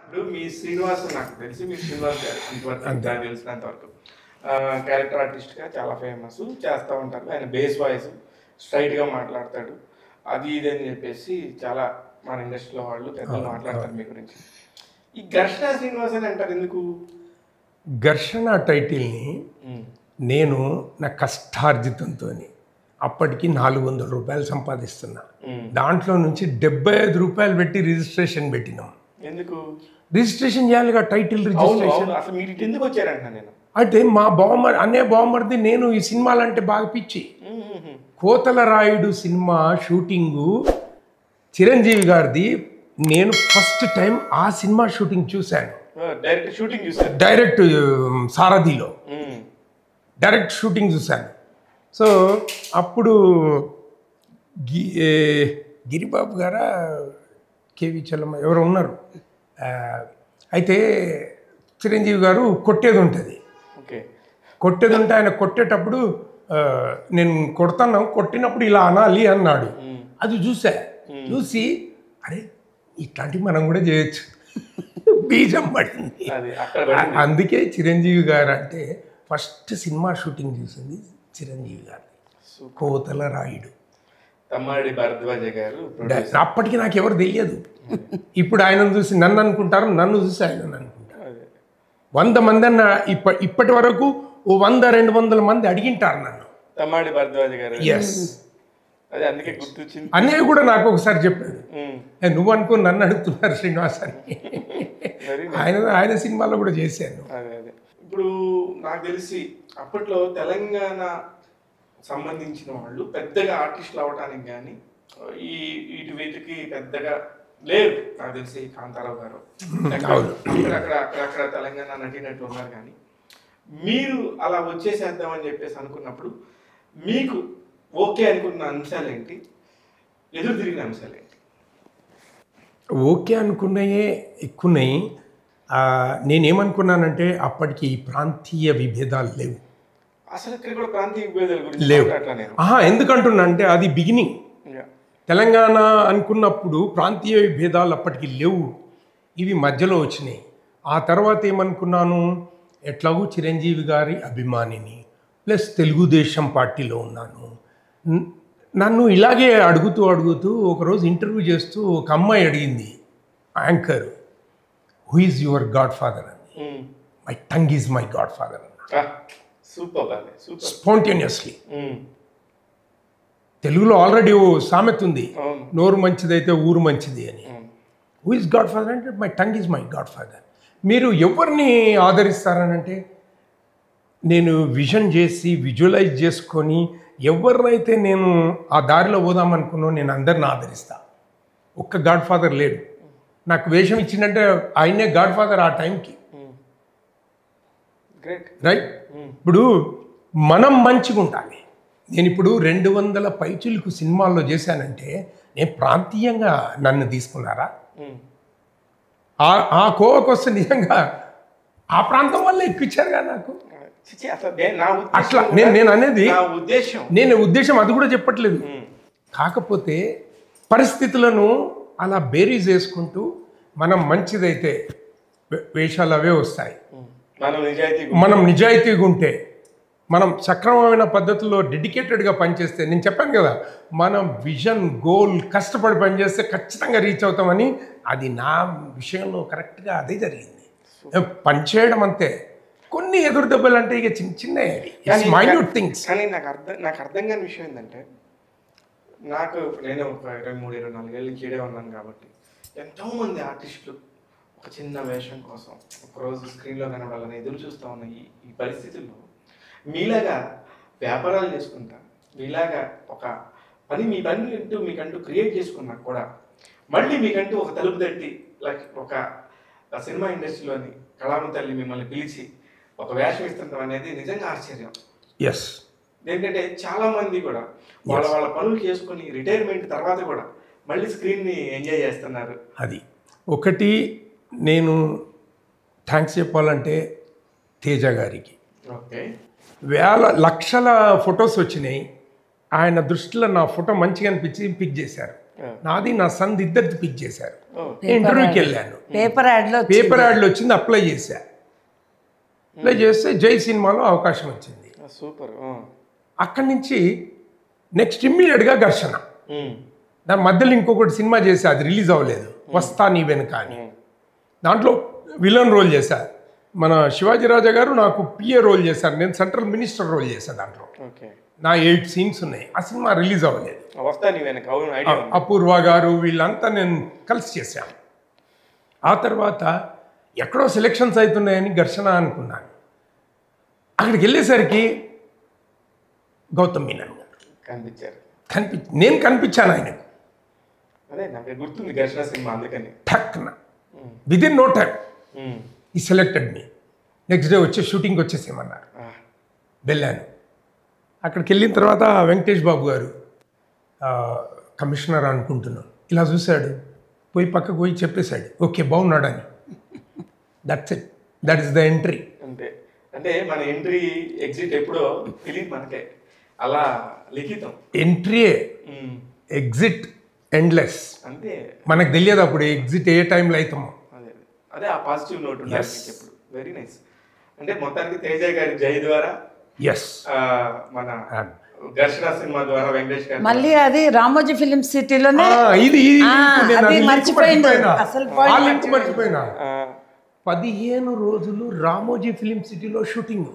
ఇప్పుడు మీ శ్రీనివాస్ నాకు తెలిసి మీ శ్రీనివాస్ గారు అంతవరకు నాకు తెలిసినంత వరకు క్యారెక్టర్ ఆర్టిస్ట్గా చాలా ఫేమస్ చేస్తూ ఉంటారు. ఆయన బేస్ వాయిస్ స్ట్రైట్గా మాట్లాడతాడు, అది ఇది అని చెప్పేసి చాలా మన ఇండస్ట్రీలో వాళ్ళు పెద్దలు మాట్లాడతారు మీ గురించి. ఈ ఘర్షణ శ్రీనివాస్ అని అంటారు ఎందుకు? ఘర్షణ టైటిల్ని నేను నా కష్టార్జితంతో అప్పటికి 400 రూపాయలు సంపాదిస్తున్నా. దాంట్లో నుంచి 75 రూపాయలు పెట్టి రిజిస్ట్రేషన్ పెట్టినాం. ఎందుకు రిజిస్ట్రేషన్ చేయాలిగా, టైటిల్ రిజిస్ట్రేషన్. అసలు మీరు ఇటు ఎందుకు వచ్చారంట? నేను అయితే మా బావమరిది నేను ఈ సినిమాలంటే బాగా పిచ్చి. కోతల రాయుడు సినిమా షూటింగు చిరంజీవి గారిది. నేను ఫస్ట్ టైం ఆ సినిమా షూటింగ్ చూశాను. డైరెక్ట్ షూటింగ్ చూసాను, డైరెక్ట్ సారథిలో డైరెక్ట్ షూటింగ్ చూశాను. సో అప్పుడు గిరిబాబు గారా కేవి చల్లమ్మ ఎవరు ఉన్నారు. అయితే చిరంజీవి గారు కొట్టేది ఉంటుంది. కొట్టేది ఉంటే ఆయన కొట్టేటప్పుడు నేను కొట్టినప్పుడు ఇలా అనాలి అన్నాడు. అది చూసి అరే ఇట్లాంటివి మనం కూడా చేయొచ్చు, బీజం పడింది. అందుకే చిరంజీవి గారు అంటే ఫస్ట్ సినిమా షూటింగ్ చూసింది చిరంజీవి గారు, కోతల రాయుడు. తమ్మాడి భరద్వాజ గారు అప్పటికి నాకు ఎవరు తెలియదు. ఇప్పుడు ఆయనను చూసి నన్ను అనుకుంటారు, నన్ను చూసి ఆయన అనుకుంటారు. 100 మంది అన్న ఇప్పటి వరకు 100-200 మంది అడిగింటారు నన్ను తమ్మాడి భరద్వాజ గారు. ఎస్, అదే అందుకే గుర్తొచ్చింది. అన్నయ్య కూడా నాకు ఒకసారి చెప్పాడు, నువ్వు అనుకో నన్ను అడుగుతున్నారు శ్రీనివాస్ అని. ఆయన సినిమాలో కూడా చేశాను. అదే ఇప్పుడు నాకు తెలిసి అప్పట్లో తెలంగాణ సంబంధించిన వాళ్ళు పెద్దగా ఆర్టిస్టులు అవ్వడానికి కానీ వీటికి పెద్దగా లేరు. నాకు తెలిసి కాంతారావు గారు అక్కడ తెలంగాణ నటినట్టు ఉన్నారు. కానీ మీరు అలా వచ్చేసేద్దామని చెప్పేసి అనుకున్నప్పుడు మీకు ఓకే అనుకున్న అంశాలు ఏంటి, ఎదురు తిరిగిన అంశాలు ఏంటి? ఓకే అనుకున్నాయే ఎక్కున్నాయి. నేనేమనుకున్నానంటే అప్పటికి ప్రాంతీయ విభేదాలు లేవు. అసలు ఇక్కడ కూడా ప్రాంతీయ విభేదాల గురించి లేవు. ఎందుకంటున్నా అంటే అది బిగినింగ్. తెలంగాణ అనుకున్నప్పుడు ప్రాంతీయ విభేదాలు అప్పటికి లేవు, ఇవి మధ్యలో వచ్చినాయి. ఆ తర్వాత ఏమనుకున్నాను, ఎట్లాగూ చిరంజీవి గారి అభిమానిని, ప్లస్ తెలుగుదేశం పార్టీలో ఉన్నాను. నన్ను ఇలాగే అడుగుతూ ఒకరోజు ఇంటర్వ్యూ చేస్తూ ఒక అమ్మాయి అడిగింది, anchor, who is your godfather అని. My tongue is my godfather అన్న. స్పాంటేనియస్లీ. తెలుగులో ఆల్రెడీ ఓ సామెత ఉంది, నోరు మంచిదైతే ఊరు మంచిది అని. హూ ఈజ్ గాడ్ ఫాదర్ అంటే my tongue is my godfather. మీరు ఎవరిని ఆదరిస్తారనంటే నేను విజన్ చేసి విజువలైజ్ చేసుకొని ఎవరినైతే నేను ఆ దారిలో పోదామనుకున్నాను నేను అందరిని ఆదరిస్తా. ఒక్క గాడ్ ఫాదర్ లేడు. నాకు వేషం ఇచ్చిందంటే ఆయనే గాడ్ ఫాదర్ ఆ టైంకి. రైట్. ఇప్పుడు మనం మంచిగా ఉండాలి. నేను ఇప్పుడు 200 పైచులకు సినిమాల్లో చేశానంటే నేను ప్రాంతీయంగా నన్ను తీసుకున్నారా? ఆ కోవకు వస్తే నిజంగా ఆ ప్రాంతం వల్ల ఎక్కిచ్చారు కదా నాకు. అట్లా నేను అనేది నేను ఉద్దేశం అది కూడా చెప్పట్లేదు. కాకపోతే పరిస్థితులను అలా బేరీజ్ వేసుకుంటూ మనం మంచిదైతే వేషాలు అవే వస్తాయి. మనం నిజాయితీగా ఉంటే, మనం సక్రమమైన పద్ధతిలో డెడికేటెడ్గా పనిచేస్తే, నేను చెప్పాను కదా మనం విజన్ గోల్ కష్టపడి పనిచేస్తే ఖచ్చితంగా రీచ్ అవుతామని. అది నా విషయంలో కరెక్ట్గా అదే జరిగింది. పనిచేయడం అంతే. కొన్ని ఎదురు దెబ్బలు అంటే ఇక చిన్న మైన్యూట్ థింగ్స్. కానీ నాకు అర్థం కాని విషయం ఏంటంటే, నేను ఒక 23-24 ఏళ్ళ నుంచి ఈడే ఉన్నాను కాబట్టి ఎంతోమంది ఆర్టిస్టులు ఒక చిన్న వేషం కోసం ఒకరోజు స్క్రీన్లో కనబడాలని ఎదురు చూస్తూ ఉన్న ఈ పరిస్థితుల్లో మీలాగా వ్యాపారాలు చేసుకుంటా, మీలాగా ఒక పని మీకంటూ క్రియేట్ చేసుకున్నా కూడా మళ్ళీ మీకంటూ ఒక తలుపు తట్టి ఒక సినిమా ఇండస్ట్రీలోని కళామ తల్లి మిమ్మల్ని పిలిచి ఒక వేషం ఇస్తుంటాం అనేది నిజంగా ఆశ్చర్యం. ఎస్. ఎందుకంటే చాలా మంది కూడా వాళ్ళ పనులు చేసుకుని రిటైర్మెంట్ తర్వాత కూడా మళ్ళీ స్క్రీన్ని ఎంజాయ్ చేస్తున్నారు. అది ఒకటి నేను థ్యాంక్స్ చెప్పాలంటే తేజ గారికి. ఓకే. లక్షల ఫొటోస్ వచ్చినాయి. ఆయన దృష్టిలో నా ఫోటో మంచిగా అనిపించి పిక్ చేశారు. నాది నా సన్ ఇద్దరిది పిక్ చేశారు. ఇంటర్వ్యూకి వెళ్ళాను, పేపర్ యాడ్లో వచ్చింది, అప్లై చేశా. అప్లై చేస్తే జై సినిమాలో అవకాశం వచ్చింది. సూపర్. అక్కడి నుంచి నెక్స్ట్ ఇమ్మీడియట్గా ఘర్షణ. దాని మధ్యలో ఇంకొకటి సినిమా చేశా, అది రిలీజ్ అవ్వలేదు, వస్తా నీ వెనుక అని. దాంట్లో విలన్ రోల్ చేశా. మన శివాజీ రాజా గారు నాకు పిఏ రోల్ చేశారు, నేను సెంట్రల్ మినిస్టర్ రోల్ చేశాను. దాంట్లో నా 8 సీన్స్ ఉన్నాయి. ఆ సినిమా రిలీజ్ అవ్వలేదు. అపూర్వ గారు వీళ్ళంతా నేను కలిసి చేశాను. ఆ తర్వాత ఎక్కడో సెలెక్షన్స్ అవుతున్నాయని ఘర్షణ అనుకున్నాను. అక్కడికి వెళ్ళేసరికి గౌతమ్ మీనన్ గారు నేను కనిపించాను ఆయనకు. ఠక్న విదిన్ నో టైం ఈ సెలెక్టెడ్ మీ. నెక్స్ట్ డే వచ్చే షూటింగ్కి వచ్చేసేమన్నారు. వెళ్ళాను. అక్కడికి వెళ్ళిన తర్వాత వెంకటేష్ బాబు గారు కమిషనర్ అనుకుంటున్నాను, ఇలా చూశాడు, పోయి పక్కకు పోయి చెప్పేశాడు ఓకే బాగున్నాడని. That's it, that is the entry. అంతే. అంటే మన ఎంట్రీ ఎగ్జిట్ ఎప్పుడో తెలియదు మనకే, అలా లిఖితం. ఎంట్రీయే, ఎగ్జిట్ ఎండ్లెస్. అంతే, మనకు తెలియదు అప్పుడు ఎగ్జిట్ ఏ టైంలో అవుతామో. అదే అదే ఆ పాజిటివ్ నోట్ ఉండాలి ఎప్పుడు. Very nice. అంటే మొత్తానికి తేజ గారి జై ద్వారా మన ఘర్షణ సినిమా ద్వారా వెంకటేష్ గారు మళ్ళీ అది రామోజీ ఫిలిం సిటీలోనే మర్చిపోయినా 15 రోజులు రామోజీ ఫిలిం సిటీలో షూటింగ్.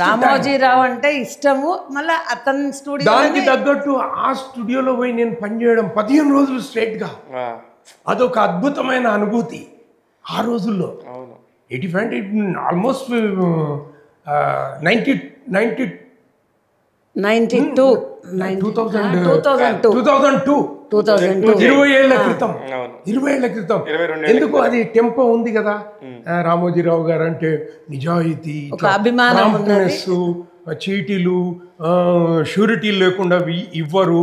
రామోజీరావు అంటే ఇష్టము, మళ్ళీ అతని స్టూడియో దానికి తగ్గట్టు ఆ స్టూడియోలో పోయి నేను పనిచేయడం 15 రోజులు స్ట్రైట్ గా, అదొక అద్భుతమైన అనుభూతి ఆ రోజుల్లో. 85 ఆల్మోస్ట్ 2002 20 ఏళ్ల క్రితం. ఎందుకు అది టెంపో ఉంది కదా. రామోజీరావు గారు అంటే నిజాయితీ, చీటీలు, షూరిటీలు లేకుండా ఇవ్వరు,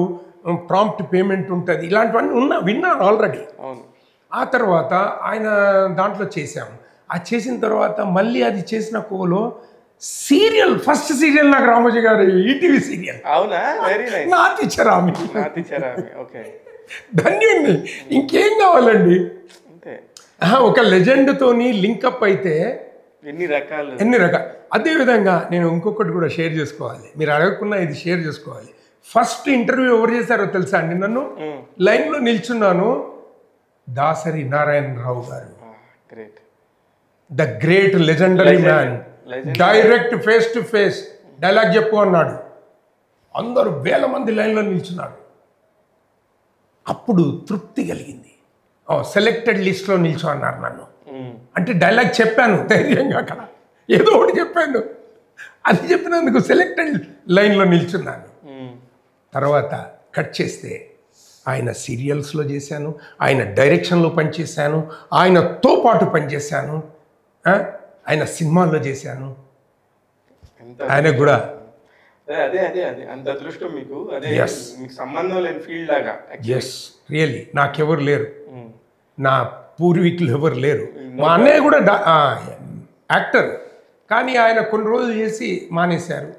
ప్రాంప్ట్ పేమెంట్ ఉంటుంది, ఇలాంటివన్నీ విన్నాను ఆల్రెడీ. ఆ తర్వాత ఆయన దాంట్లో చేశాము. అది చేసిన తర్వాత మళ్ళీ అది చేసిన కోలో సీరియల్, ఫస్ట్ సీరియల్ నాకు రామోజీ గారు ఈటీవీ సీరియల్. అవునా? Very nice. నాతిచరామి. ఓకే, ధన్యుణ్ణి, ఇంకేం కావాలండి. అంతే. ఒక లెజెండ్ తోని లింకప్ అయితే ఎన్ని రకాలు. అదేవిధంగా నేను ఇంకొకటి కూడా షేర్ చేసుకోవాలి, మీరు అడగకుండా ఇది షేర్ చేసుకోవాలి. ఫస్ట్ ఇంటర్వ్యూ ఎవరు చేశారో తెలుసా అండి? నన్ను లైన్లో నిల్చున్నాను, దాసరి నారాయణరావు గారు, the great legendary man, direct face to face dialogue చెప్పు అన్నాడు. అందరూ వేల మంది లైన్లో నిల్చున్నాడు. అప్పుడు తృప్తి కలిగింది. సెలెక్టెడ్ లిస్ట్లో నిల్చో అన్నారు నన్ను. అంటే డైలాగ్ చెప్పాను ధైర్యంగా, అక్కడ ఏదో ఒకటి చెప్పాను, అది చెప్పినందుకు సెలెక్టెడ్ లైన్లో నిల్చున్నాను. తర్వాత కట్ చేస్తే ఆయన సీరియల్స్లో చేశాను, ఆయన డైరెక్షన్లో పనిచేశాను, ఆయనతో పాటు పనిచేశాను, ఆయన సినిమాల్లో చేశాను. ఆయన కూడా అదే అదే అదే అంత అదృష్టం మీకు. అదే మీకు సంబంధం లేని ఫీల్డ్ లాగా. ఎస్, రియల్లీ నాకెవరు లేరు, నా పూర్వీకులు ఎవరు లేరు. మా అన్నయ్య కూడా యాక్టర్, కానీ ఆయన కొన్ని రోజులు చేసి మానేశారు.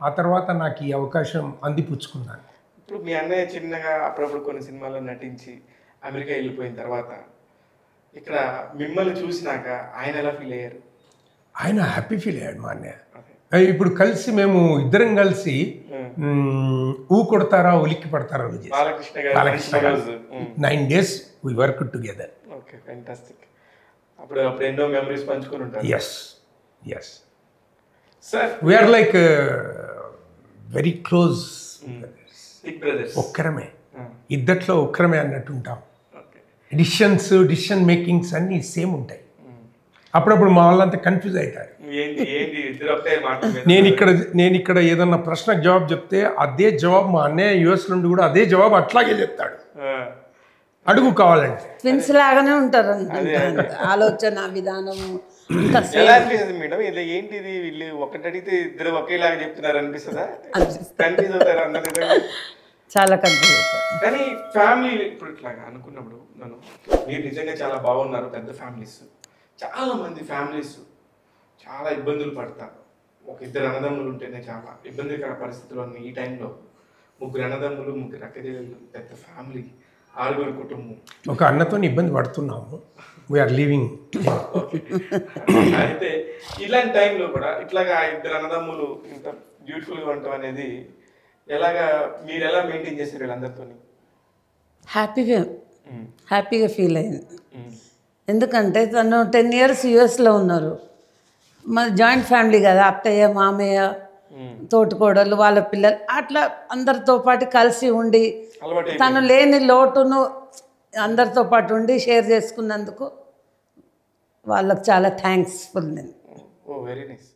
ఆ తర్వాత నాకు ఈ అవకాశం అందిపుచ్చుకున్నాను. ఇప్పుడు మీ అన్నయ్య చిన్నగా అప్పుడప్పుడు కొన్ని సినిమాల్లో నటించి అమెరికా వెళ్ళిపోయిన తర్వాత ఇక్కడ మిమ్మల్ని చూసినాక ఆయన ఎలా ఫీల్ అయ్యారు? ఆయన హ్యాపీ ఫీల్ అయ్యాడు మా అన్నయ్య. ఇప్పుడు కలిసి మేము ఇద్దరం కలిసి ఊ కొడతారా ఉలిక్కి పడతారా బాలకృష్ణ గారు 9 days we worked together. Okay, fantastic. అప్పుడు ఎన్నో మెమరీస్ పంచుకొని ఉంటారు. yes sir, we are like very close brothers. ఒక్కరమే, ఇద్దట్లో ఒక్కరమే అన్నట్టు ఉంటాం. డిసిషన్ మేకింగ్స్ అన్నీ సేమ్ ఉంటాయి. అప్పుడప్పుడు మా వాళ్ళంతా కన్ఫ్యూజ్ అవుతారు. నేను ఇక్కడ ఏదన్నా ప్రశ్నకు జవాబు చెప్తే అదే జవాబు మా అన్నయ్య యుఎస్ నుండి కూడా అదే జవాబు అట్లాగే చెప్తాడు. అడుగు కావాలంటే ట్విన్స్ లాగానే ఉంటారు, ఆలోచన విధానము. ఎలా అనిపిస్తుంది మేడం? ఇలా ఏంటిది వీళ్ళు ఒకటి అడిగితే ఇద్దరు ఒకేలాగా చెప్తున్నారు అనిపిస్తుందా? కన్ఫ్యూజ్ అవుతారు అందరూ, చాలా కన్ఫ్యూజ్ అవుతారు. కానీ ఫ్యామిలీ ఇప్పుడు ఇట్లాగా అనుకున్నప్పుడు మీరు నిజంగా చాలా బాగున్నారు. పెద్ద ఫ్యామిలీస్, చాలా మంది ఫ్యామిలీస్ చాలా ఇబ్బందులు పడతారు. ఒక ఇద్దరు అన్నదమ్ములు ఉంటేనే చాలా ఇబ్బందికర పరిస్థితుల్లో ఈ టైంలో ముగ్గురు అన్నదమ్ములు, ముగ్గురు అక్కచెల్లెలు, పెద్ద ఫ్యామిలీ, 6 కుటుంబం. ఒక అన్నతో ఇబ్బంది పడుతున్నాము, వీఆర్ లీవింగ్. అయితే ఇలాంటి టైంలో కూడా ఇట్లాగా 2 అన్నదమ్ములు ఇంత బ్యూటిఫుల్గా ఉండటం అనేది మీరు ఎలా మెయింటైన్ చేశారు వీళ్ళందరితో? హ్యాపీగా ఫీల్ అయింది. ఎందుకంటే తను 10 years యూఎస్లో ఉన్నారు. మరి జాయింట్ ఫ్యామిలీ కదా, అత్తయ్య, మామయ్య, తోటికోడలు, వాళ్ళ పిల్లలు, అట్లా అందరితో పాటు కలిసి ఉండి తను లేని లోటును అందరితో పాటు ఉండి షేర్ చేసుకున్నందుకు వాళ్ళకి చాలా థ్యాంక్స్ఫుల్ నేను. ఓ వెరీ నైస్.